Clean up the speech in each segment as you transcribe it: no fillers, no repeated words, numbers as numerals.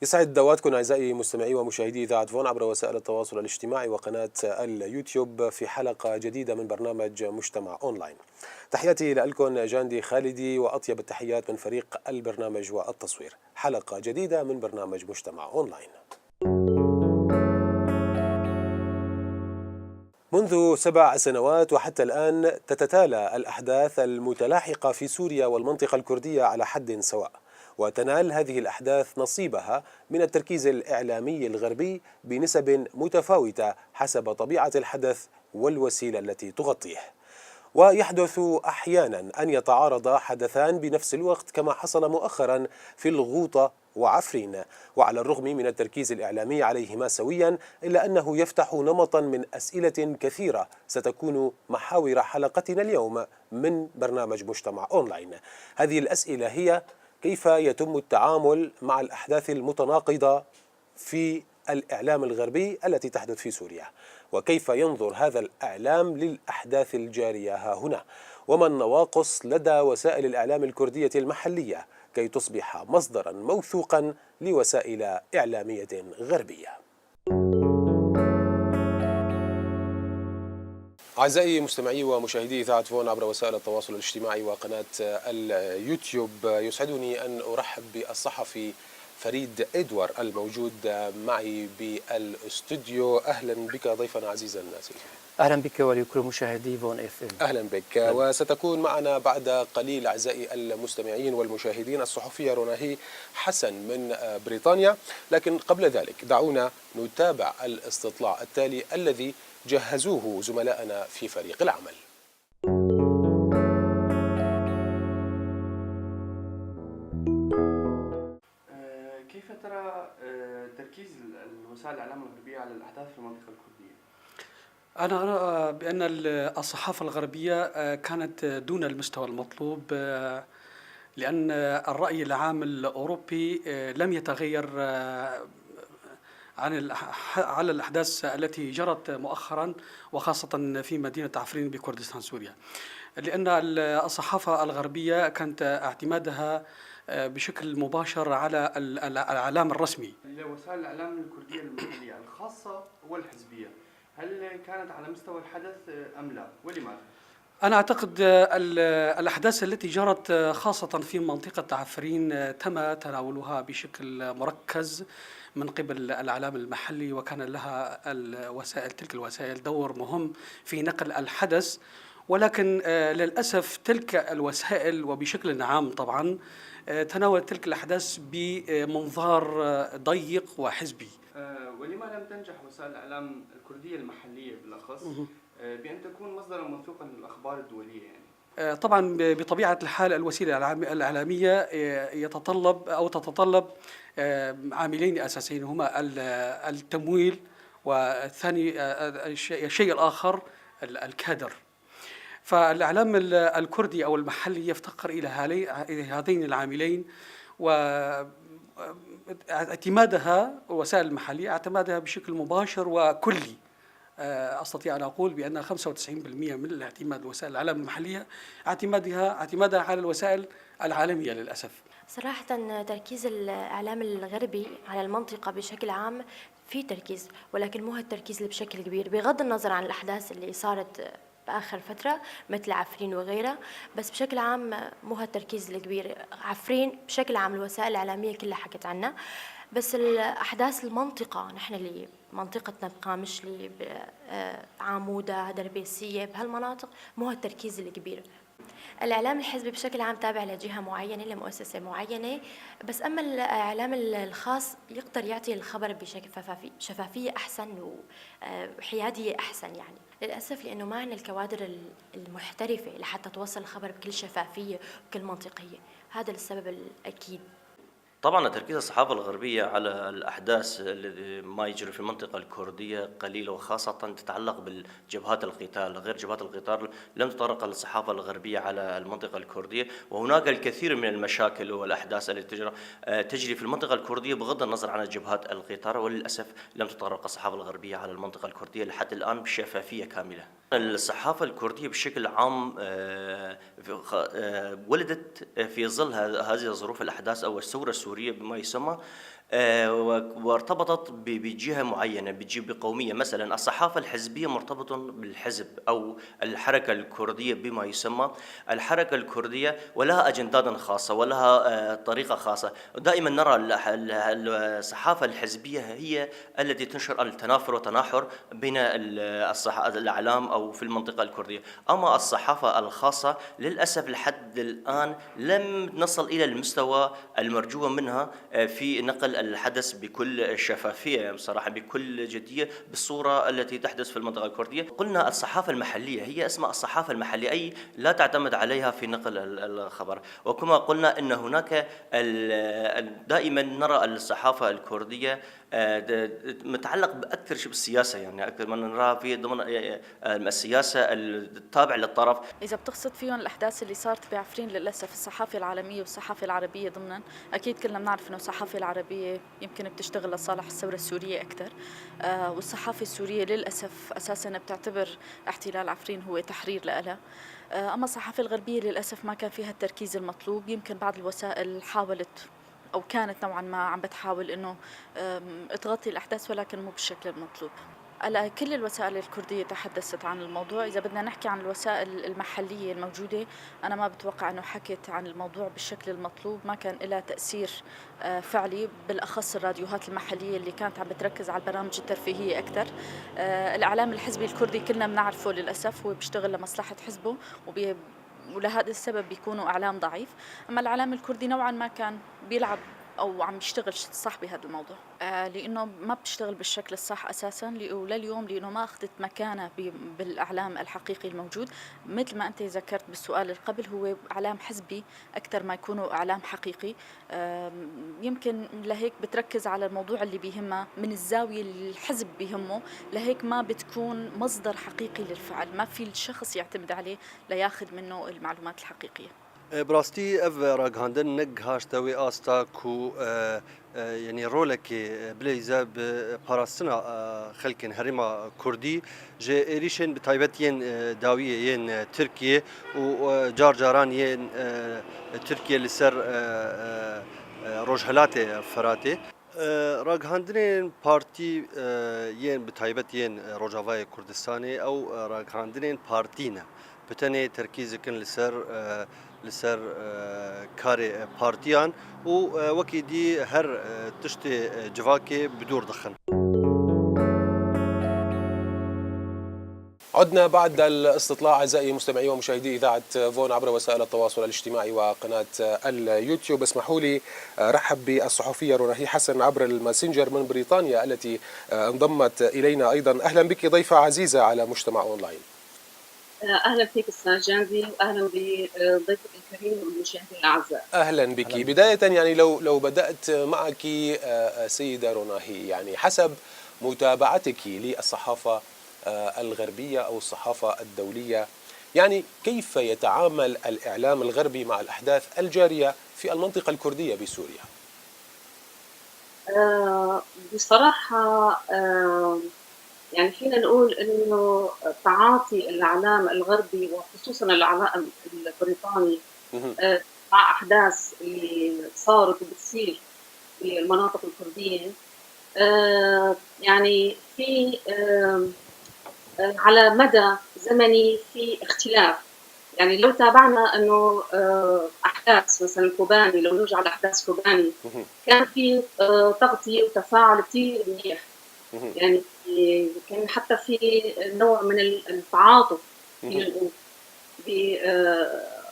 يسعد اوقاتكم اعزائي مستمعي ومشاهدي اذاعه فون عبر وسائل التواصل الاجتماعي وقناه اليوتيوب في حلقه جديده من برنامج مجتمع اونلاين. تحياتي لكم جاندي خالدي واطيب التحيات من فريق البرنامج والتصوير. حلقه جديده من برنامج مجتمع اونلاين. منذ 7 سنوات وحتى الآن تتتالى الأحداث المتلاحقة في سوريا والمنطقة الكردية على حد سواء، وتنال هذه الأحداث نصيبها من التركيز الإعلامي الغربي بنسب متفاوتة حسب طبيعة الحدث والوسيلة التي تغطيه. ويحدث أحيانا أن يتعارض حدثان بنفس الوقت كما حصل مؤخرا في الغوطة وعفرين، وعلى الرغم من التركيز الإعلامي عليهما سويا إلا أنه يفتح نمطا من أسئلة كثيرة ستكون محاور حلقتنا اليوم من برنامج مجتمع أونلاين. هذه الأسئلة هي: كيف يتم التعامل مع الأحداث المتناقضة في الإعلام الغربي التي تحدث في سوريا؟ وكيف ينظر هذا الإعلام للأحداث الجارية ها هنا؟ وما النواقص لدى وسائل الإعلام الكردية المحلية كي تصبح مصدرا موثوقا لوسائل إعلامية غربية؟ أعزائي مستمعي ومشاهدي إذاعة فون عبر وسائل التواصل الاجتماعي وقناة اليوتيوب، يسعدني أن أرحب بالصحفي فريد إدوار الموجود معي بالاستوديو. أهلا بك ضيفنا عزيزا سيدي. أهلا بك ولكل مشاهدي فون اف ام. أهلا بك. وستكون معنا بعد قليل أعزائي المستمعين والمشاهدين الصحفية روناهي حسن من بريطانيا، لكن قبل ذلك دعونا نتابع الاستطلاع التالي الذي جهزوه زملائنا في فريق العمل. كيف ترى تركيز الوسائل الإعلام الغربية على الأحداث في المنطقة الكردية؟ أنا أرى بأن الصحافة الغربية كانت دون المستوى المطلوب، لأن الرأي العام الأوروبي لم يتغير على الأحداث التي جرت مؤخرا، وخاصة في مدينة عفرين بكردستان سوريا، لأن الصحافة الغربية كانت اعتمادها بشكل مباشر على الإعلام الرسمي. وسائل الإعلام الكردية المحلية الخاصة والحزبية هل كانت على مستوى الحدث أم لا؟ ولماذا؟ أنا أعتقد الأحداث التي جرت خاصة في منطقة عفرين تم تناولها بشكل مركز من قبل الإعلام المحلي، وكان لها تلك الوسائل دور مهم في نقل الحدث، ولكن للأسف تلك الوسائل وبشكل عام طبعا تناولت تلك الأحداث بمنظار ضيق وحزبي. ولما لم تنجح وسائل الإعلام الكردية المحلية بالأخص بأن تكون مصدرا موثوقا للأخبار الدولية يعني؟ طبعا بطبيعة الحال الوسيلة الإعلامية تتطلب عاملين أساسيين هما التمويل، والثاني الشيء الآخر الكادر. فالإعلام الكردي أو المحلي يفتقر إلى هذين العاملين، واعتمادها وسائل المحلية اعتمادها بشكل مباشر وكلي. أستطيع أن أقول بأن 95% من الاعتماد وسائل الإعلام المحلية اعتمادها على الوسائل العالمية للأسف. صراحة تركيز الإعلام الغربي على المنطقة بشكل عام في تركيز، ولكن مو هالتركيز اللي بشكل كبير، بغض النظر عن الأحداث اللي صارت بآخر فترة مثل عفرين وغيرها، بس بشكل عام مو هالتركيز الكبير. عفرين بشكل عام الوسائل الإعلامية كلها حكت عنها، بس الأحداث المنطقة نحن اللي منطقتنا بقامشلي بعامودة دربيسية بهالمناطق مو هالتركيز الكبير. الإعلام الحزبي بشكل عام تابع لجهة معينة لمؤسسة معينة، بس أما الإعلام الخاص يقدر يعطي الخبر بشفافية أحسن وحيادية أحسن يعني. للأسف لأنه ما عندنا الكوادر المحترفة لحتى توصل الخبر بكل شفافية وبكل منطقية، هذا السبب الأكيد. طبعا تركيز الصحافة الغربية على الأحداث الذي ما يجري في المنطقة الكردية قليلة، وخاصة تتعلق بالجبهات القتال. غير جبهات القتال لم تطرق الصحافة الغربية على المنطقة الكردية، وهناك الكثير من المشاكل والأحداث التي تجري في المنطقة الكردية بغض النظر عن جبهات القتال، وللأسف لم تطرق الصحافة الغربية على المنطقة الكردية لحد الآن بشفافية كاملة. الصحافة الكردية بشكل عام ولدت في ظل هذه الظروف الأحداث أو الثورة السورية بما يسمى، وارتبطت بجهة معينة، بقومية. مثلا الصحافة الحزبية مرتبطة بالحزب أو الحركة الكردية بما يسمى الحركة الكردية، ولها أجندات خاصة ولها طريقة خاصة. دائما نرى الصحافة الحزبية هي التي تنشر التنافر وتناحر بين الأعلام أو في المنطقة الكردية. أما الصحافة الخاصة للأسف لحد الآن لم نصل إلى المستوى المرجو منها في نقل الحدث بكل شفافية بصراحة، بكل جدية، بالصورة التي تحدث في المنطقة الكردية. قلنا الصحافة المحلية هي اسمها الصحافة المحلية، أي لا تعتمد عليها في نقل الخبر. وكما قلنا أن هناك دائما نرى الصحافة الكردية متعلق بأكثر شيء بالسياسة، يعني أكثر ما نرى في ضمن السياسة التابع للطرف. إذا بتقصد فيهم الأحداث اللي صارت بعفرين، للأسف الصحافة العالمية والصحافة العربية ضمنا، أكيد كلنا بنعرف إنه الصحافة العربية يمكن بتشتغل لصالح الثورة السورية أكثر، والصحافة السورية للأسف أساسا بتعتبر احتلال عفرين هو تحرير لها. أما الصحافة الغربية للأسف ما كان فيها التركيز المطلوب. يمكن بعض الوسائل حاولت أو كانت نوعا ما عم بتحاول إنه تغطي الأحداث، ولكن مو بالشكل المطلوب. كل الوسائل الكردية تحدثت عن الموضوع. إذا بدنا نحكي عن الوسائل المحلية الموجودة، أنا ما بتوقع أنه حكت عن الموضوع بالشكل المطلوب، ما كان لها تأثير فعلي، بالأخص الراديوهات المحلية اللي كانت عم بتركز على البرامج الترفيهية أكثر. الإعلام الحزبي الكردي كلنا بنعرفه للأسف هو بيشتغل لمصلحة حزبه، ولهذا السبب بيكونوا إعلام ضعيف. أما الإعلام الكردي نوعا ما كان بيلعب أو عم يشتغل صح بهذا الموضوع، لأنه ما بتشتغل بالشكل الصح أساساً ولليوم، لأنه ما أخذت مكانة بالإعلام الحقيقي الموجود. مثل ما أنت ذكرت بالسؤال اللي قبل، هو إعلام حزبي أكثر ما يكونوا إعلام حقيقي. يمكن لهيك بتركز على الموضوع اللي بيهمها من الزاوية اللي الحزب بيهمه، لهيك ما بتكون مصدر حقيقي للفعل، ما في الشخص يعتمد عليه لياخذ منه المعلومات الحقيقية. براستي اف راگهاندن نگ هاشتوی آستا کو یعنی رولك بليزا بپاراستنا خلقن هرما كردي جه ایریشن بتایبتین داویه ین ترکیه و جار جاران ین ترکیه لسر روجهلات فراته راگهاندنین پارتی ین بتایبت ین روجاوای کردستانی او راگهاندنین پارتینا بتنی ترکیز کن لسر کاری پارتیان و وکی دی هر تشت جواکی بدور دخن. عدنا بعد الاستطلاع أعزائي مستمعي ومشاهدي إذاعة فون عبر وسائل التواصل الاجتماعي وقناة اليوتيوب. اسمحوا لي رحب بالصحفية روناهي حسن عبر الماسنجر من بريطانيا التي انضمت إلينا أيضا. أهلا بك ضيفة عزيزة على مجتمع أونلاين. أهلا فيك أستاذ جانزي، وأهلا بضيفك الكريم والمشاهدين الأعزاء. أهلا بك. بداية يعني لو بدأت معك سيدة روناهي، يعني حسب متابعتك للصحافة الغربية أو الصحافة الدولية، يعني كيف يتعامل الإعلام الغربي مع الأحداث الجارية في المنطقة الكردية بسوريا؟ بصراحة يعني فينا نقول إنه تعاطي الإعلام الغربي وخصوصا الإعلام البريطاني مع أحداث اللي صارت وبتصير في المناطق الكردية يعني في على مدى زمني في اختلاف. يعني لو تابعنا انه احداث مثلا كوباني، لو نرجع لاحداث كوباني كان في تغطيه وتفاعل كثير منيح، يعني كان حتى في نوع من التعاطف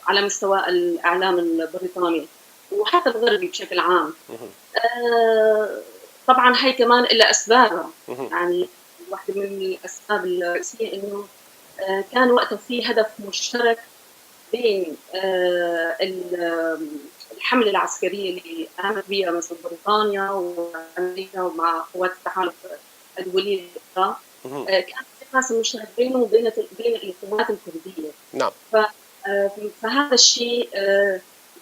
على مستوى الاعلام البريطاني وحتى الغربي بشكل عام. طبعا هي كمان لها اسبابها، يعني واحدة من الأسباب الرئيسية إنه كان وقتها في هدف مشترك بين الحملة العسكرية اللي قامت بها مثل بريطانيا وأمريكا ومع قوات التحالف الدولية الأخرى، كان في قاسم مشترك بينه وبين القوات الكردية. نعم. فهذا الشيء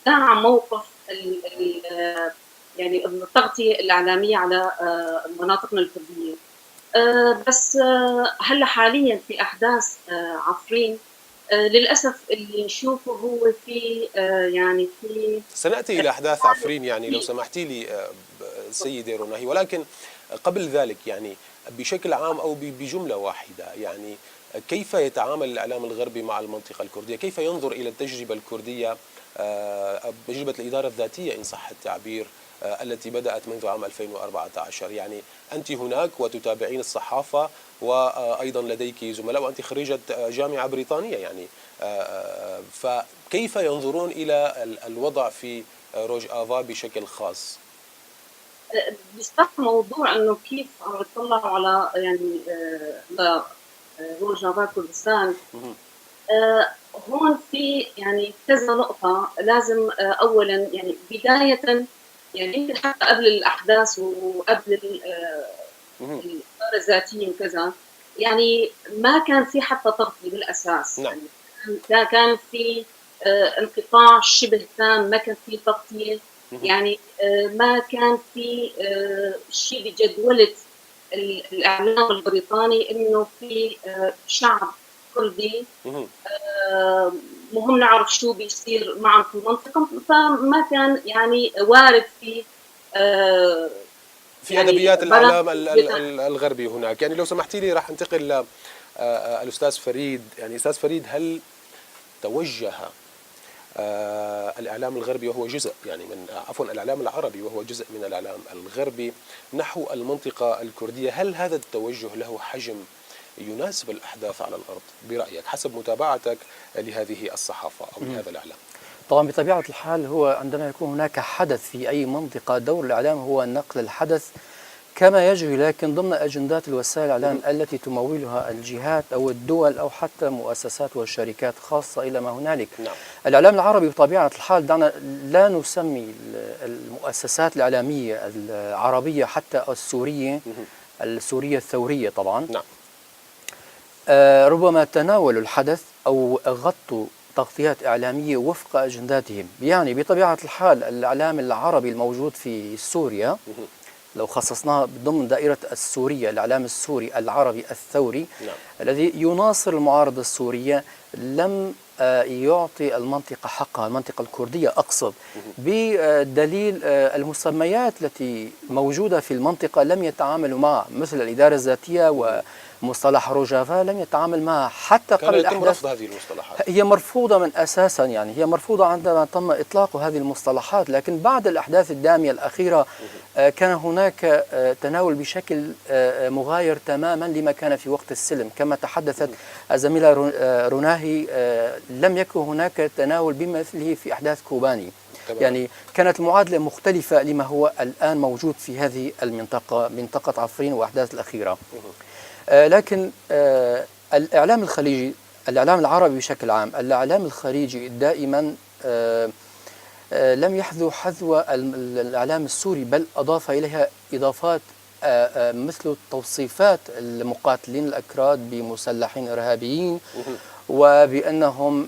دعم موقف يعني التغطية الإعلامية على مناطقنا الكردية. بس هلا حاليا في احداث عفرين للاسف اللي نشوفه هو في يعني في سناتي الى احداث عفرين. يعني لو سمحتي لي سيدة روناهي، ولكن قبل ذلك يعني بشكل عام أو بجملة واحدة، يعني كيف يتعامل الإعلام الغربي مع المنطقة الكردية؟ كيف ينظر إلى التجربة الكردية، تجربة الإدارة الذاتية إن صح التعبير، التي بدأت منذ عام 2014؟ يعني أنت هناك وتتابعين الصحافة، وأيضا لديك زملاء، وأنت خريجة جامعة بريطانية، يعني فكيف ينظرون إلى الوضع في روجافا بشكل خاص؟ بيصح موضوع انه كيف عم يطلعوا على يعني روجافا كردستان. هون في يعني كذا نقطة لازم أولا يعني بداية، يعني يمكن حتى قبل الأحداث وقبل الإدارة الذاتية وكذا، يعني ما كان في حتى تغطية بالأساس. نعم. يعني كان في انقطاع شبه تام، ما كان في تغطية، يعني ما كان في شيء بجدولة الإعلام البريطاني إنه في شعب كردي مهم نعرف شو بيصير معهم في المنطقة، فما كان يعني وارد في يعني أدبيات الإعلام الغربي هناك. يعني لو سمحتي لي راح انتقل للأستاذ فريد. يعني أستاذ فريد، هل توجه الإعلام الغربي وهو جزء يعني من الإعلام العربي وهو جزء من الإعلام الغربي نحو المنطقة الكردية، هل هذا التوجه له حجم يناسب الأحداث على الأرض برأيك حسب متابعتك لهذه الصحافة أو لهذا الإعلام؟ طبعا بطبيعة الحال هو عندما يكون هناك حدث في أي منطقة، دور الإعلام هو نقل الحدث كما يجري، لكن ضمن أجندات الوسائل الإعلام التي تمولها الجهات أو الدول أو حتى مؤسسات والشركات خاصة إلى ما هنالك. نعم. الإعلام العربي بطبيعة الحال دعنا لا نسمي المؤسسات الإعلامية العربية حتى السورية الثورية طبعا. نعم. ربما تناولوا الحدث أو غطوا تغطيات إعلامية وفق أجنداتهم. يعني بطبيعة الحال الإعلام العربي الموجود في سوريا لو خصصناها ضمن دائرة السورية، الإعلام السوري العربي الثوري، نعم. الذي يناصر المعارضة السورية، لم يعطي المنطقة حقها، المنطقة الكردية أقصد، بدليل المسميات التي موجودة في المنطقة لم يتعاملوا معها، مثل الإدارة الذاتية ومصطلح روجافا لم يتعامل معها حتى قبل الأحداث. رفض هذه المصطلحات هي مرفوضة من أساسا، يعني هي مرفوضة عندما تم إطلاق هذه المصطلحات، لكن بعد الأحداث الدامية الأخيرة كان هناك تناول بشكل مغاير تماما لما كان في وقت السلم. كما تحدثت الزميلة روناهي، لم يكن هناك تناول بمثله في أحداث كوباني. يعني كانت المعادلة مختلفة لما هو الآن موجود في هذه المنطقة، منطقة عفرين وأحداث الأخيرة. لكن الإعلام الخليجي، الإعلام العربي بشكل عام، الإعلام الخليجي دائما لم يحذو حذو الإعلام السوري، بل أضاف إليها إضافات مثل توصيفات المقاتلين الأكراد بمسلحين إرهابيين، وبأنهم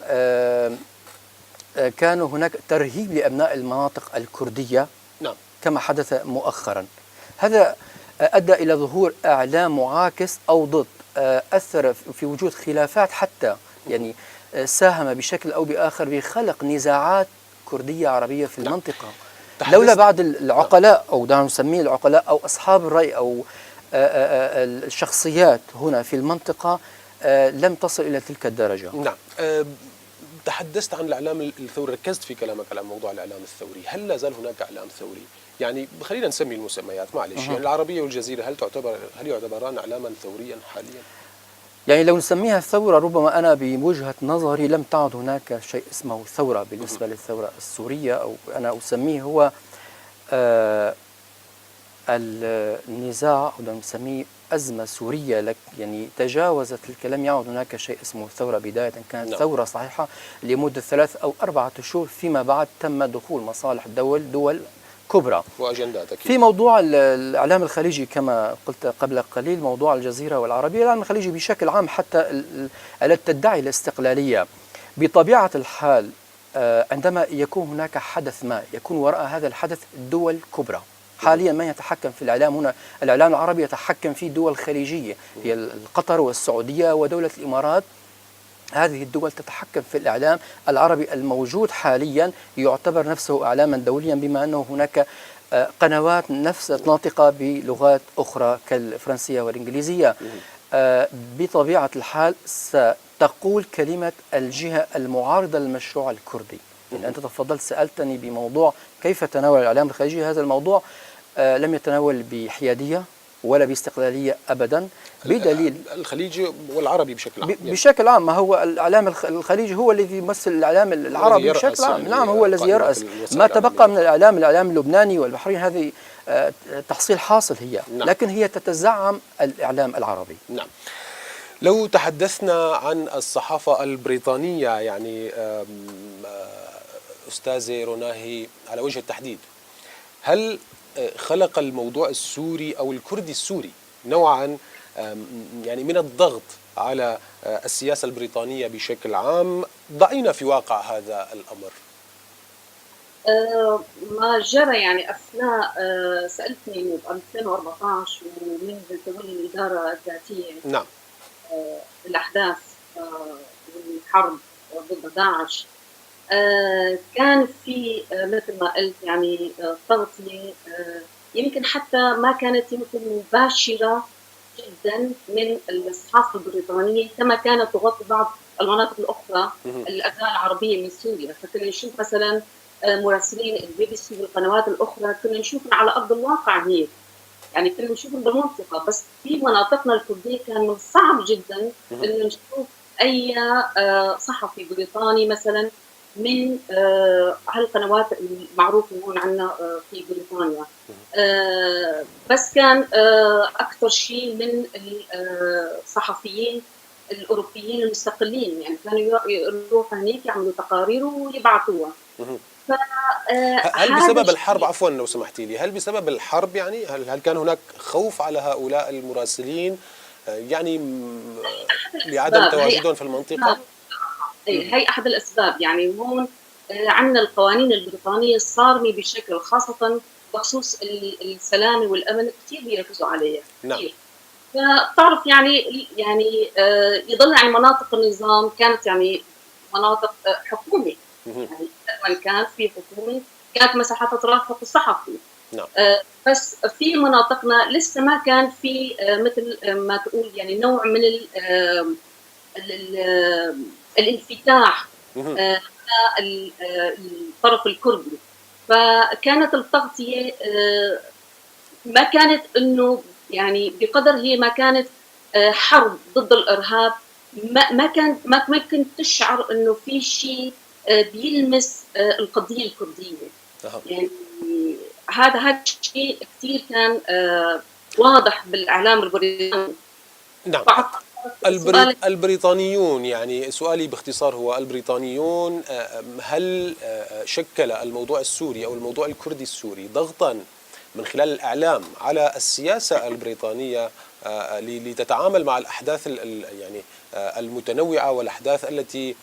كانوا هناك ترهيب لأبناء المناطق الكردية. نعم. كما حدث مؤخرا. هذا أدى إلى ظهور إعلام معاكس أو ضد، أثر في وجود خلافات، حتى يعني ساهم بشكل أو بآخر بخلق نزاعات كردية عربية في المنطقة. لولا بعض العقلاء، أو دعنا نسميه العقلاء أو أصحاب الرأي أو الشخصيات هنا في المنطقة، لم تصل إلى تلك الدرجة. نعم. تحدثت عن الإعلام الثوري، ركزت في كلامك على موضوع الإعلام الثوري. هل لا زال هناك إعلام ثوري؟ يعني خلينا نسمي المسميات معلش. يعني العربية والجزيرة هل يعتبران إعلاما ثوريا حاليا؟ يعني لو نسميها ثورة، ربما أنا بوجهة نظري لم تعد هناك شيء اسمه ثورة بالنسبة للثورة السورية، أو أنا أسميه هو النزاع، أو نسميه أزمة سورية يعني تجاوزت تلك، لم يعد هناك شيء اسمه ثورة. بداية كانت ثورة صحيحة لمدة 3 أو 4 شهور، فيما بعد تم دخول مصالح دول كبرى وأجندات. في موضوع الإعلام الخليجي كما قلت قبل قليل، موضوع الجزيرة والعربية. الإعلام الخليجي بشكل عام حتى التي تدعي الاستقلالية، بطبيعة الحال عندما يكون هناك حدث ما، يكون وراء هذا الحدث دول كبرى. حاليا من يتحكم في الإعلام هنا، الإعلام العربي يتحكم فيه دول خليجية، هي قطر والسعودية ودولة الإمارات هذه الدول تتحكم في الإعلام العربي الموجود حاليا، يعتبر نفسه إعلاما دوليا بما أنه هناك قنوات نفس ناطقة بلغات أخرى كالفرنسية والإنجليزية. بطبيعة الحال ستقول كلمة الجهة المعارضة للمشروع الكردي. يعني أنت تفضلت سألتني بموضوع كيف تناول الإعلام الخليجي هذا الموضوع، لم يتناول بحيادية ولا باستقلالية أبدا، بدليل الخليجي والعربي بشكل عام بشكل عام. ما هو الإعلام الخليجي هو الذي يمثل الإعلام العربي بشكل عام. يعني نعم، هو الذي يرأس ما تبقى من الإعلام اللبناني والبحريني. هذه تحصيل حاصل هي. نعم. لكن هي تتزعم الإعلام العربي. نعم. لو تحدثنا عن الصحافة البريطانية، يعني أستاذة روناهي على وجه التحديد، هل خلق الموضوع السوري أو الكردي السوري نوعا يعني من الضغط على السياسة البريطانية بشكل عام؟ ضعينا في واقع هذا الأمر. ما جرى يعني أثناء سألتني ب 2014 ومن تولي الإدارة الذاتية. نعم. الأحداث والحرب ضد داعش، كان في مثل ما قلت يعني تغطية يمكن حتى ما كانت يمكن مباشرة جدا من الصحافة البريطانية كما كانت تغطي بعض المناطق الأخرى الأجزاء العربية من سوريا. فكنا نشوف مثلا مراسلين الBBC والقنوات الأخرى كنا نشوفهم على أرض الواقع هيك، يعني كنا نشوفهم بالمنطقة، بس في مناطقنا الكردية كان من الصعب جدا إنه نشوف أي صحفي بريطاني مثلا من هالقنوات المعروفة هون عندنا في بريطانيا. بس كان أكثر شيء من الصحفيين الأوروبيين المستقلين، يعني كانوا يروحوا هناك يعملوا تقارير ويبعثوها. هل بسبب الحرب، عفوا لو سمحتي لي، هل بسبب الحرب يعني هل كان هناك خوف على هؤلاء المراسلين يعني لعدم تواجدهم في المنطقة؟ هي أحد الأسباب. يعني هون عندنا القوانين البريطانية الصارمة بشكل، خاصة بخصوص السلامة والأمن كثير بيركزوا عليها. نعم. فبتعرف يعني يضل يعني مناطق النظام كانت يعني مناطق حكومة، يعني لما كان في حكومة كانت مساحات ترافق الصحفي. نعم. بس في مناطقنا لسه ما كان في مثل ما تقول يعني نوع من الانفتاح على الطرف الكردي. فكانت التغطية ما كانت انه يعني بقدر هي ما كانت حرب ضد الارهاب، ما كنت تشعر انه في شيء بيلمس القضية الكردية. يعني هذا الشيء كثير كان واضح بالاعلام البريطاني. نعم. البريطانيون، يعني سؤالي باختصار هو البريطانيون هل شكل الموضوع السوري أو الموضوع الكردي السوري ضغطا من خلال الإعلام على السياسة البريطانية لتتعامل مع الأحداث يعني المتنوعة والأحداث التي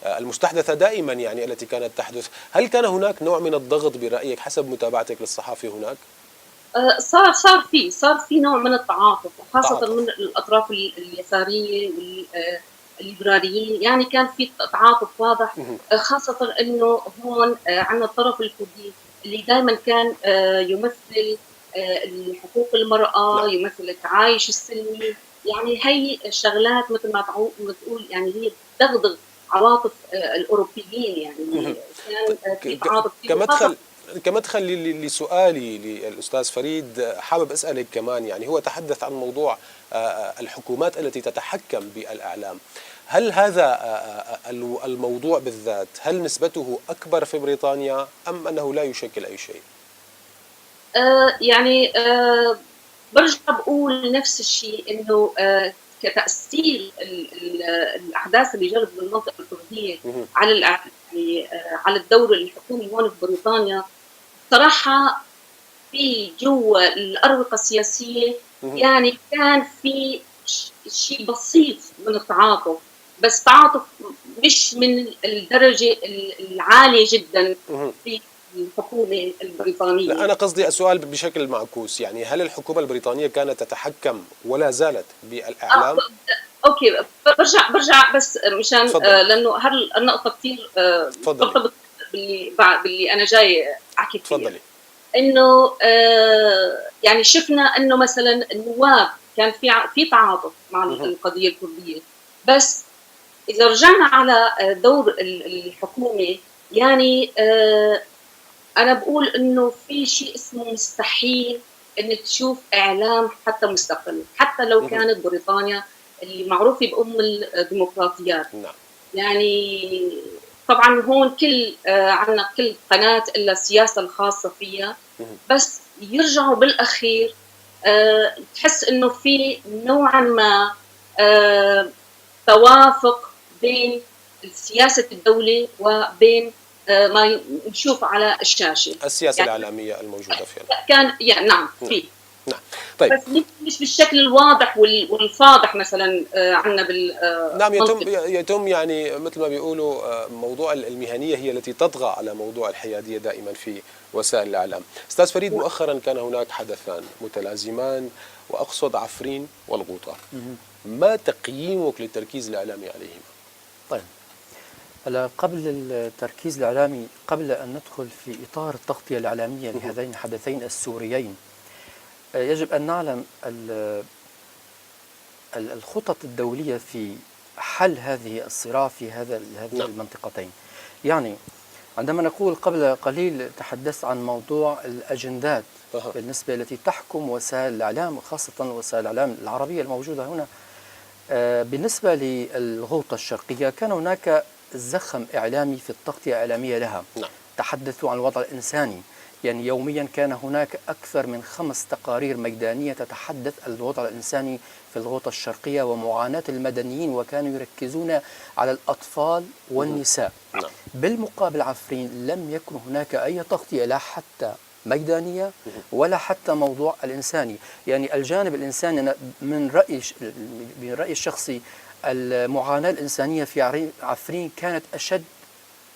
المستحدثة دائما يعني التي كانت تحدث؟ هل كان هناك نوع من الضغط برأيك حسب متابعتك للصحافة هناك؟ صار في نوع من التعاطف، خاصة من الأطراف اليسارية والليبراليين. يعني كان في تعاطف واضح، خاصة إنه هون عندنا الطرف الكردي اللي دائما كان يمثل حقوق المرأة، يمثل التعايش السلمي. يعني هي الشغلات مثل ما تقول يعني هي تدغدغ عواطف الأوروبيين. يعني كان في تعاطف كمدخل لسؤالي للأستاذ فريد، حابب أسألك كمان، يعني هو تحدث عن موضوع الحكومات التي تتحكم بالإعلام. هل هذا الموضوع بالذات هل نسبته أكبر في بريطانيا أم أنه لا يشكل أي شيء؟ يعني برجع بقول نفس الشيء، إنه كتأثير الأحداث اللي جرت بالمنطقة الكردية على الدور الحكومي هون في بريطانيا، صراحة في جوا الأروقة السياسية يعني كان في شيء بسيط من التعاطف، بس تعاطف مش من الدرجة العالية جدا في الحكومة البريطانية. لا، أنا قصدي السؤال بشكل معكوس، يعني هل الحكومة البريطانية كانت تتحكم ولا زالت بالإعلام؟ اوكي، برجع بس مشان تفضل. لانه هالنقطه كثير تفضلي. مرتبط باللي انا جاي احكي فيه. تفضلي. انه يعني شفنا انه مثلا النواب كان في تعاطف مع القضيه الكرديه، بس اذا رجعنا على دور الحكومه، يعني انا بقول انه في شيء اسمه مستحيل انك تشوف اعلام حتى مستقل، حتى لو كانت بريطانيا اللي معروفه بام الديمقراطيات. نعم. يعني طبعا هون كل عندنا كل قناه الا السياسه الخاصه فيها، بس يرجعوا بالاخير تحس انه في نوعا ما توافق بين سياسه الدوله وبين ما نشوف على الشاشه، السياسة يعني الإعلامية الموجودة فيها. كان يعني نعم في، نعم. طيب. بس مش بالشكل الواضح والفاضح مثلا عندنا نعم، يتم يعني مثل ما بيقولوا موضوع المهنية هي التي تطغى على موضوع الحيادية دائما في وسائل الإعلام. أستاذ فريد، مؤخرا كان هناك حدثان متلازمان، وأقصد عفرين والغوطة. ما تقييمك للتركيز الإعلامي عليهما؟ طيب، هلا قبل التركيز الإعلامي، قبل أن ندخل في إطار التغطية الإعلامية لهذين الحدثين السوريين، يجب أن نعلم الخطط الدولية في حل هذه الصراع في هذه المنطقتين. يعني عندما نقول قبل قليل تحدثت عن موضوع الأجندات بالنسبة التي تحكم وسائل الإعلام، وخاصة وسائل الإعلام العربية الموجودة هنا. بالنسبة للغوطة الشرقية كان هناك زخم إعلامي في التغطية الإعلامية لها. تحدثوا عن الوضع الإنساني، يعني يوميا كان هناك أكثر من 5 تقارير ميدانية تتحدث عن الوضع الإنساني في الغوطة الشرقية ومعاناة المدنيين، وكانوا يركزون على الأطفال والنساء. بالمقابل عفرين لم يكن هناك أي تغطية، لا حتى ميدانية ولا حتى موضوع الإنساني. يعني الجانب الإنساني من رأيي الشخصي، المعاناة الإنسانية في عفرين كانت أشد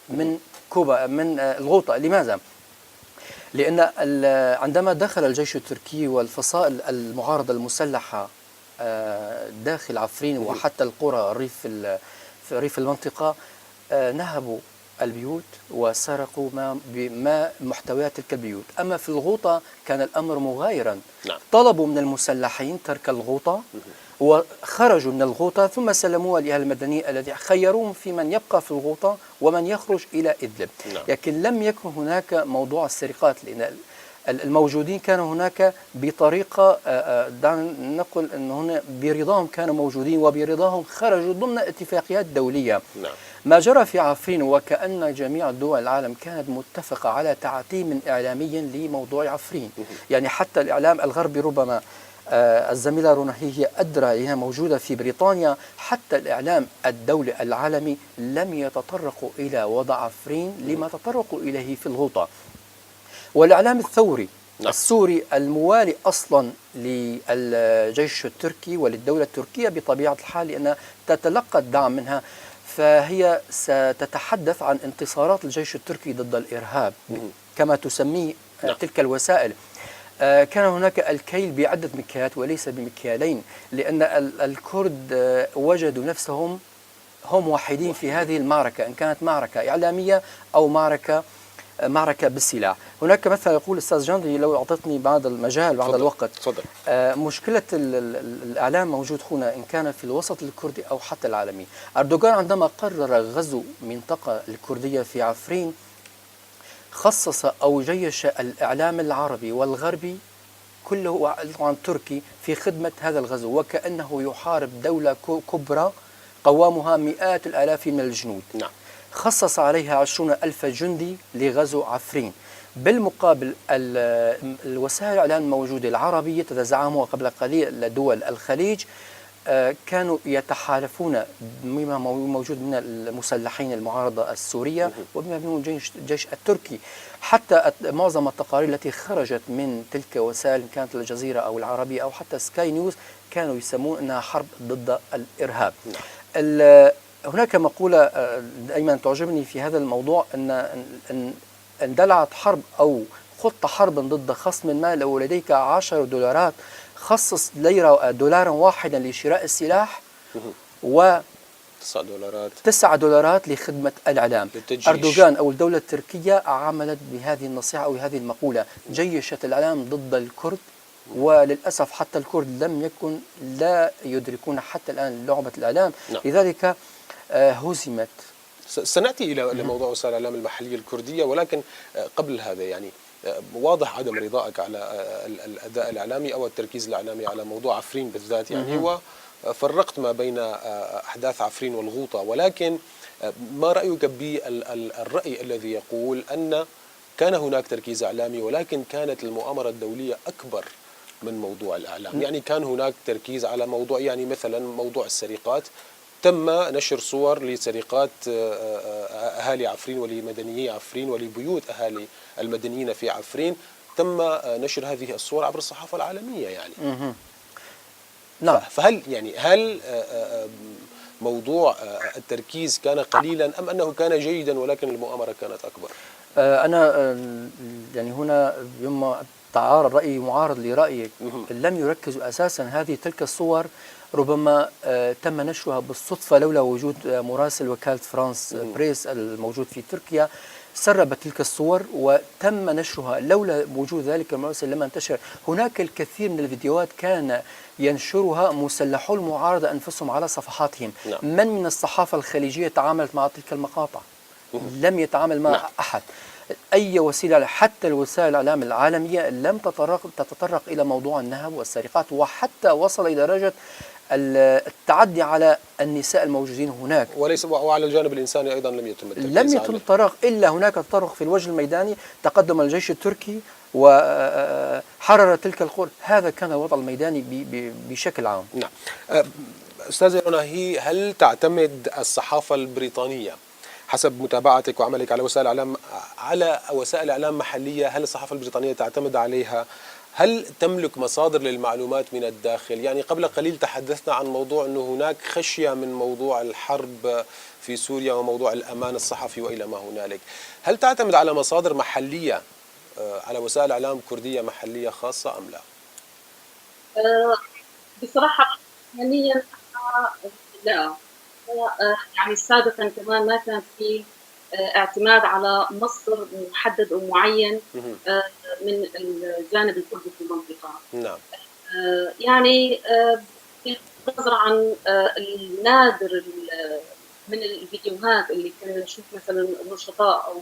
من كوبا، من الغوطة. لماذا؟ لأن عندما دخل الجيش التركي والفصائل المعارضة المسلحة داخل عفرين وحتى القرى في ريف المنطقة، نهبوا البيوت وسرقوا ما محتويات تلك البيوت. أما في الغوطة كان الأمر مغايرا. طلبوا من المسلحين ترك الغوطة وخرجوا من الغوطة، ثم سلموها لأهل المدنيين الذي خيروهم في من يبقى في الغوطة ومن يخرج إلى إدلب. لكن لم يكن هناك موضوع السرقات، لأن الموجودين كانوا هناك بطريقة دعنا نقول أن هنا برضاهم كانوا موجودين، وبرضاهم خرجوا ضمن اتفاقيات دولية. ما جرى في عفرين وكأن جميع دول العالم كانت متفقة على تعتيم إعلامي لموضوع عفرين. يعني حتى الإعلام الغربي، ربما الزميلة رونا هي أدرى، هي موجودة في بريطانيا، حتى الإعلام الدولي العالمي لم يتطرقوا إلى وضع عفرين لما تطرقوا إليه في الغوطة. والإعلام الثوري السوري الموالي أصلا للجيش التركي وللدولة التركية بطبيعة الحال، لأنها تتلقى الدعم منها، فهي ستتحدث عن انتصارات الجيش التركي ضد الإرهاب كما تسميه تلك الوسائل. كان هناك الكيل بعدة مكيالات وليس بمكيالين، لأن الكرد وجدوا نفسهم هم وحيدين في هذه المعركة، إن كانت معركة إعلامية أو معركة بالسلاح. هناك مثل يقول الأستاذ جندي، لو أعطتني بعض المجال بعض الوقت، مشكلة الإعلام موجود هنا إن كان في الوسط الكردي أو حتى العالمي. أردوغان عندما قرر غزو منطقة الكردية في عفرين خصص أو جيش الإعلام العربي والغربي كله عن تركي في خدمة هذا الغزو، وكأنه يحارب دولة كبرى قوامها مئات الآلاف من الجنود. خصص عليها 20,000 جندي لغزو عفرين. بالمقابل الوسائل الإعلام الموجودة العربية تتزعمها قبل قليل لدول الخليج كانوا يتحالفون بما موجود من المسلحين المعارضة السورية وبما فيهم الجيش التركي. حتى معظم التقارير التي خرجت من تلك وسائل، كانت الجزيرة أو العربية أو حتى سكاي نيوز، كانوا يسمون أنها حرب ضد الإرهاب. هناك مقولة دائما تعجبني في هذا الموضوع، أن اندلعت حرب أو خط حرب ضد خصم ما، لو لديك 10 دولارات خصص دولارا واحدا لشراء السلاح و $9 $9 لخدمة الإعلام. للتجيش. أردوغان أو الدولة التركية عملت بهذه النصيحة أو هذه المقولة، جيشت الإعلام ضد الكرد، وللأسف حتى الكرد لا يدركون حتى الآن لعبة الإعلام. نعم. لذلك هزمت. سنأتي إلى موضوع وسائل الإعلام المحلية الكردية، ولكن قبل هذا يعني واضح عدم رضائك على الأداء الإعلامي أو التركيز الإعلامي على موضوع عفرين بالذات يعني، وفرقت ما بين أحداث عفرين والغوطة، ولكن ما رأيك بالرأي الذي يقول أن كان هناك تركيز إعلامي ولكن كانت المؤامرة الدولية أكبر من موضوع الإعلام؟ يعني كان هناك تركيز على موضوع يعني مثلا موضوع السرقات، تم نشر صور لسرقات أهالي عفرين ولمدنيي عفرين ولبيوت أهالي المدنيين في عفرين، تم نشر هذه الصور عبر الصحافة العالمية يعني. نعم. فهل يعني هل موضوع التركيز كان قليلا أم أنه كان جيدا ولكن المؤامرة كانت أكبر؟ أنا يعني هنا يوم تعارض رأيي معارض لرأيك، لم يركزوا أساسا هذه تلك الصور ربما تم نشرها بالصدفة لولا وجود مراسل وكالة فرانس بريس الموجود في تركيا سرب تلك الصور وتم نشرها. لولا وجود ذلك المراسل لما انتشر. هناك الكثير من الفيديوهات كان ينشرها مسلحو المعارضة أنفسهم على صفحاتهم. نعم. من الصحافة الخليجية تعاملت مع تلك المقاطع؟ لم يتعامل مع نعم. أحد. أي وسيلة، حتى الوسائل الإعلام العالمية لم تتطرق إلى موضوع النهب والسرقات، وحتى وصل إلى درجة التعدي على النساء الموجودين هناك. وليس وعلى الجانب الإنساني أيضا لم يتم التركيز لم يتم التطرق، إلا هناك تطرق في الوجه الميداني، تقدم الجيش التركي وحرر تلك القرى. هذا كان الوضع الميداني بشكل عام. نعم. أستاذ رناهي، هل تعتمد الصحافة البريطانية حسب متابعتك وعملك على وسائل إعلام محلية، هل الصحافة البريطانية تعتمد عليها؟ هل تملك مصادر للمعلومات من الداخل؟ يعني قبل قليل تحدثنا عن موضوع أنه هناك خشية من موضوع الحرب في سوريا وموضوع الأمان الصحفي وإلى ما هنالك. هل تعتمد على مصادر محلية، على وسائل إعلام كردية محلية خاصة أم لا؟ بصراحة حاليا لا. يعني سابقا كمان ما كان في اعتماد على مصدر محدد ومعين من الجانب الكردي في المنطقة. نعم. يعني بغض عن النادر من الفيديوهات اللي كنا نشوف مثلا النشطاء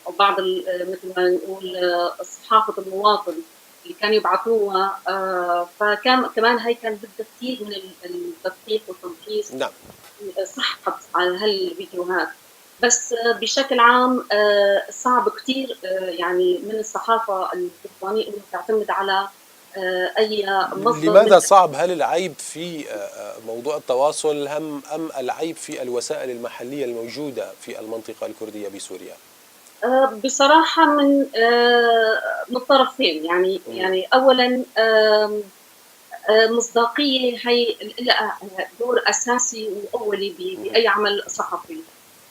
أو بعض مثل ما نقول صحافة المواطن اللي كانوا يبعثوها، فكان كمان هي كان بدها كثير من التدقيق والتمحيص. نعم. صحت على هالفيديوهات، بس بشكل عام صعب كثير يعني من الصحافة البريطانية إنها تعتمد على أي مصدر. لماذا صعب؟ هل العيب في موضوع التواصل أم العيب في الوسائل المحلية الموجودة في المنطقة الكردية بسوريا؟ بصراحة من الطرفين يعني أولا مصداقية هي لها دور أساسي وأولي بأي عمل صحفي.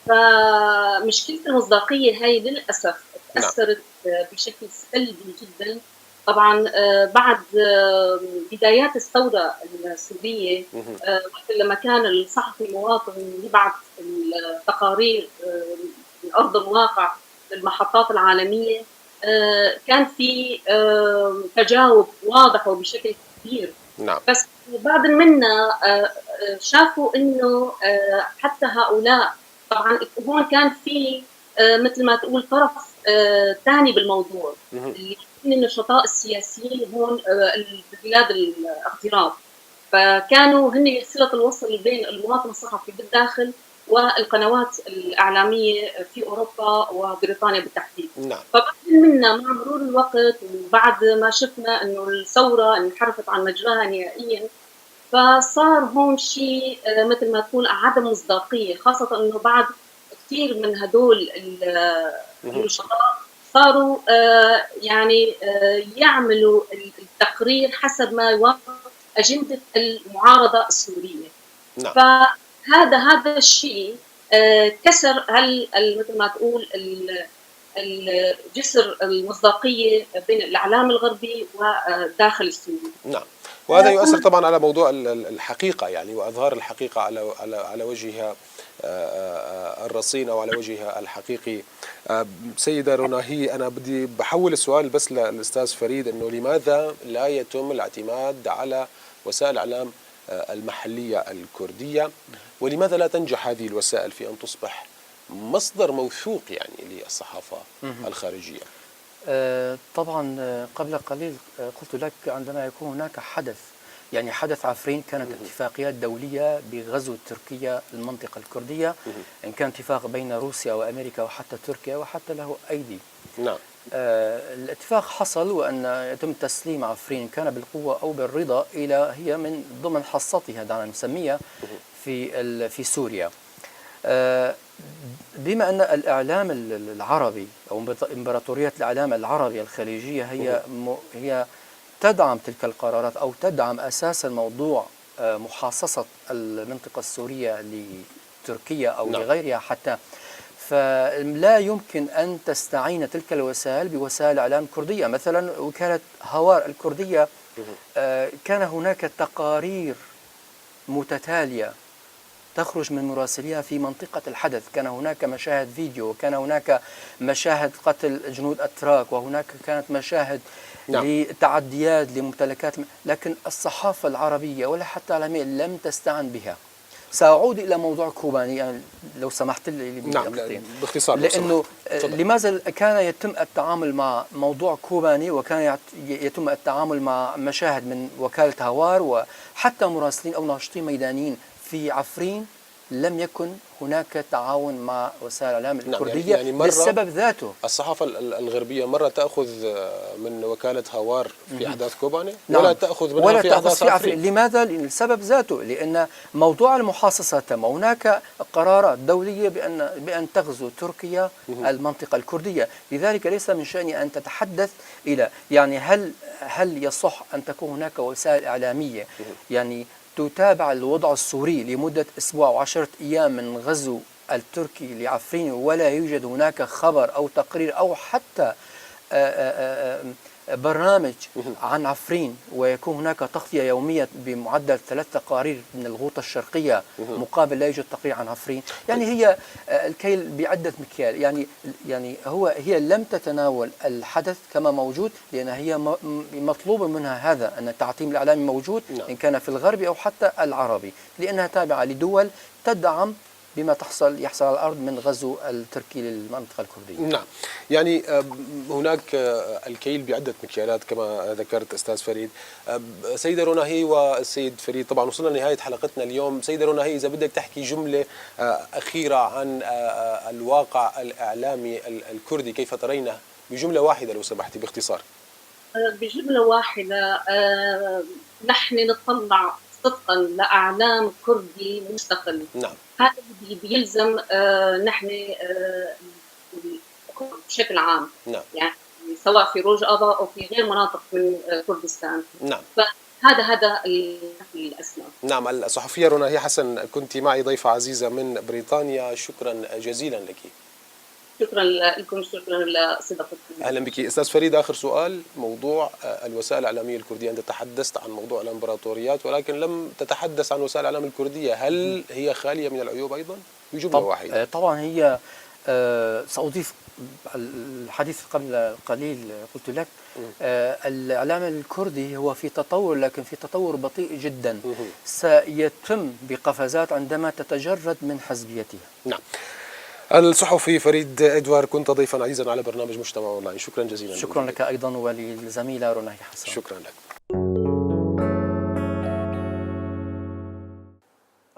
فمشكلة المصداقية هي للأسف تأثرت بشكل سلبي جدا. طبعا بعد بدايات الثورة السورية، وقت لما كان الصحفي المواطن يبعث التقارير من أرض الواقع للمحطات العالمية، كان في تجاوب واضح وبشكل كبير. نعم. بس بعض منا شافوا إنه حتى هؤلاء، طبعا هون كان في مثل ما تقول طرف ثاني بالموضوع، اللي من النشطاء السياسيين هون ببلاد الاغتراب، فكانوا هن صلة الوصل بين المواطن الصحفي بالداخل والقنوات الإعلامية في أوروبا وبريطانيا بالتحديد. نعم. فبعض منا مع مرور الوقت وبعد ما شفنا إنه الثورة انحرفت عن مجراها نهائيا، فصار هون شيء مثل ما تقول عدم مصداقية، خاصة إنه بعد كثير من هدول النشطاء صاروا يعني يعملوا التقرير حسب ما يوافق أجندة المعارضة السورية. نعم. فهذا الشيء كسر مثل ما تقول الجسر المصداقية بين الإعلام الغربي وداخل السوري. نعم. وهذا يؤثر طبعا على موضوع الحقيقة، يعني وإظهار الحقيقة على وجهها الرصين أو على وجهها الحقيقي. سيدة روناهي، أنا بدي بحول السؤال بس للأستاذ فريد، أنه لماذا لا يتم الاعتماد على وسائل الإعلام المحلية الكردية، ولماذا لا تنجح هذه الوسائل في أن تصبح مصدر موثوق يعني للصحافة الخارجية؟ طبعا قبل قليل قلت لك عندما يكون هناك حدث، يعني حدث عفرين، كانت اتفاقيات دولية بغزو تركيا المنطقة الكردية، إن كان اتفاق بين روسيا وأمريكا وحتى تركيا وحتى له أيدي. نعم. الاتفاق حصل وأن يتم تسليم عفرين كان بالقوة أو بالرضا إلى هي من ضمن حصتها دعنا نسميها في سوريا. بما أن الإعلام العربي أو إمبراطورية الإعلام العربي الخليجية هي تدعم تلك القرارات أو تدعم أساسا موضوع محاصصة المنطقة السورية لتركيا أو نعم. لغيرها حتى، فلا يمكن أن تستعين تلك الوسائل بوسائل إعلام كردية. مثلا وكالة هوار الكردية كان هناك تقارير متتالية تخرج من مراسليها في منطقة الحدث، كان هناك مشاهد فيديو، وكان هناك مشاهد قتل جنود أتراك، وهناك كانت مشاهد نعم. لتعديات لممتلكات، لكن الصحافة العربية ولا حتى العالمية لم تستعن بها. سأعود إلى موضوع كوباني يعني لو سمحت لي. نعم باختصار. لأنه لماذا كان يتم التعامل مع موضوع كوباني وكان يتم التعامل مع مشاهد من وكالة هوار وحتى مراسلين أو ناشطين ميدانيين في عفرين لم يكن هناك تعاون مع وسائل الإعلام الكردية يعني بالسبب ذاته. الصحافة الغربية مرة تأخذ من وكالة هوار في أحداث كوباني نعم. ولا تأخذ منها في أحداث عفرين. لماذا؟ للسبب ذاته، لأن موضوع المحاصصة تم، هناك قرارات دولية بأن تغزو تركيا المنطقة الكردية، لذلك ليس من شأني أن تتحدث إلى يعني هل يصح أن تكون هناك وسائل إعلامية يعني تتابع الوضع السوري لمدة أسبوع و10 أيام من غزو التركي لعفرين ولا يوجد هناك خبر أو تقرير أو حتى برنامج عن عفرين، ويكون هناك تغطية يومية بمعدل 3 تقارير من الغوطة الشرقية مقابل لا يوجد تقرير عن عفرين. يعني هي الكيل بعدة مكيال، يعني هي لم تتناول الحدث كما موجود، لأن هي مطلوب منها هذا أن التعتيم الإعلامي موجود إن كان في الغربي أو حتى العربي، لأنها تابعة لدول تدعم بما يحصل على الأرض من غزو التركي للمنطقة الكردية. نعم، يعني هناك الكيل بعدة مكيالات كما ذكرت أستاذ فريد. سيدة روناهي والسيد فريد، طبعا وصلنا لنهاية حلقتنا اليوم. سيدة روناهي، إذا بدك تحكي جملة أخيرة عن الواقع الإعلامي الكردي كيف ترينه بجملة واحدة لو سمحتي باختصار. بجملة واحدة، نحن نطلع صدقا لإعلام كردي مستقل. نعم. هذا بيلزم نحن بشكل عام. نعم. يعني سواء في روجافا أو في غير مناطق من كردستان. نعم. هذا الأسماء. نعم. الصحفية روناهي حسن، كنت معي ضيفة عزيزة من بريطانيا، شكرا جزيلا لك. شكرا لكم، شكرا لصداقتكم. اهلا بك. استاذ فريد، اخر سؤال، موضوع الوسائل الاعلاميه الكرديه، انت تحدثت عن موضوع الامبراطوريات ولكن لم تتحدث عن وسائل الاعلام الكرديه، هل هي خاليه من العيوب ايضا بجمله واحده؟ طبعا هي ساضيف الحديث قبل قليل قلت لك الاعلام الكردي هو في تطور، لكن في تطور بطيء جدا سيتم بقفزات عندما تتجرد من حزبيتها. نعم. الصحفي فريد إدوار، كنت ضيفا عزيزا على برنامج مجتمع أونلاين، شكرا جزيلا. شكرا لك أيضا وللزميلة روناهي حسن. شكرا لك.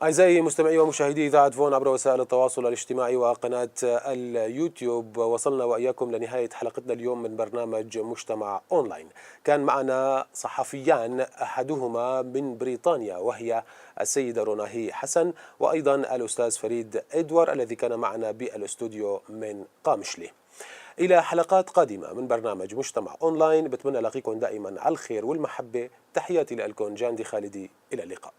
أعزائي مستمعي ومشاهدي إذاعة فون عبر وسائل التواصل الاجتماعي وقناة اليوتيوب، وصلنا وإياكم لنهاية حلقتنا اليوم من برنامج مجتمع أونلاين. كان معنا صحفيان، أحدهما من بريطانيا وهي السيدة روناهي حسن، وأيضا الأستاذ فريد إدوار الذي كان معنا بالاستوديو من قامشلي. إلى حلقات قادمة من برنامج مجتمع أونلاين، بتمنى ألاقيكم دائما على الخير والمحبة. تحياتي لكم، جاندي خالدي، إلى اللقاء.